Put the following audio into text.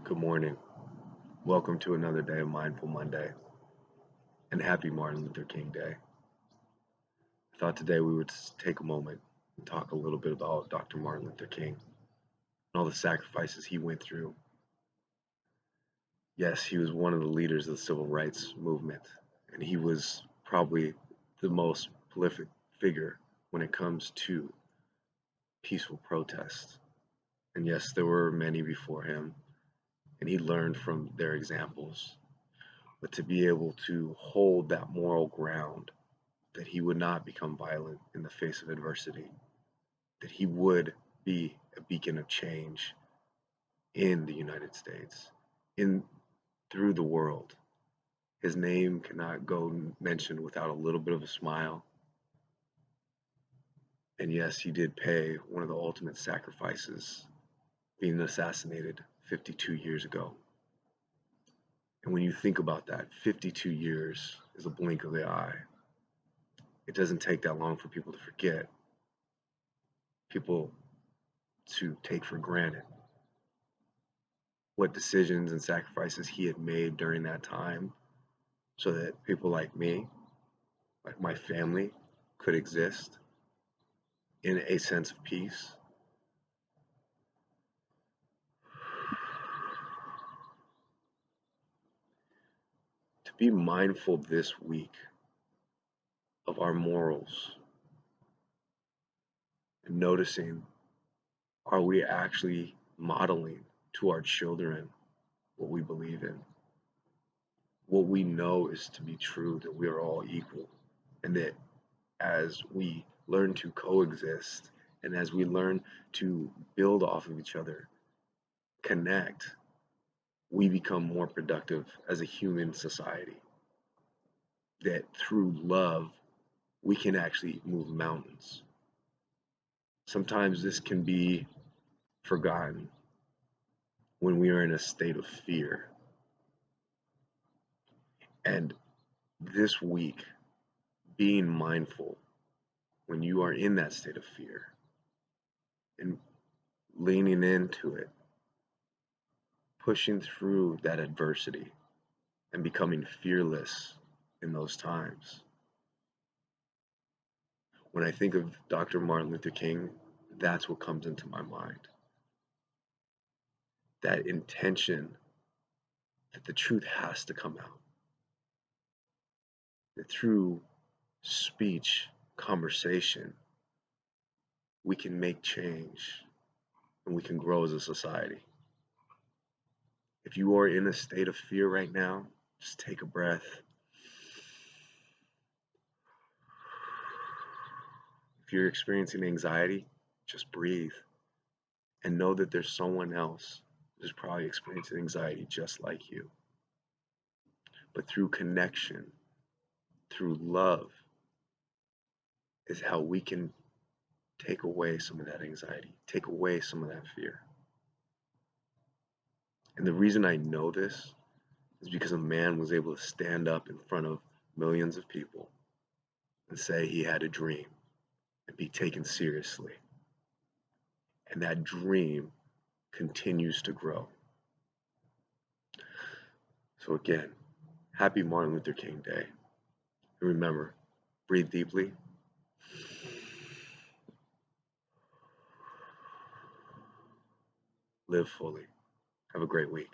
Good morning. Welcome to another day of Mindful Monday and happy Martin Luther King Day. I thought today we would take a moment and talk a little bit about Dr. Martin Luther King and all the sacrifices he went through. Yes, he was one of the leaders of the civil rights movement, and he was probably the most prolific figure when it comes to peaceful protest. And yes, there were many before him, and he learned from their examples. But to be able to hold that moral ground that he would not become violent in the face of adversity, that he would be a beacon of change in the United States, in through the world. His name cannot go mentioned without a little bit of a smile. And yes, he did pay one of the ultimate sacrifices, being assassinated 52 years ago. And when you think about that, 52 years is a blink of the eye. It doesn't take that long for people to forget, people to take for granted what decisions and sacrifices he had made during that time so that people like me, like my family, could exist in a sense of peace. To be mindful this week of our morals and noticing, are we actually modeling to our children what we believe in? What we know is to be true, that we are all equal, and that as we learn to coexist and as we learn to build off of each other, connect, we become more productive as a human society. That through love, we can actually move mountains. Sometimes this can be forgotten when we are in a state of fear. And this week, being mindful when you are in that state of fear and leaning into it, pushing through that adversity and becoming fearless in those times. When I think of Dr. Martin Luther King, that's what comes into my mind. That intention that the truth has to come out. That through speech, conversation, we can make change and we can grow as a society. If you are in a state of fear right now, just take a breath. If you're experiencing anxiety, just breathe and know that there's someone else who's probably experiencing anxiety just like you. But through connection, through love, is how we can take away some of that anxiety, take away some of that fear. And the reason I know this is because a man was able to stand up in front of millions of people and say he had a dream and be taken seriously. And that dream continues to grow. So again, happy Martin Luther King Day. And remember, breathe deeply. Live fully. Have a great week.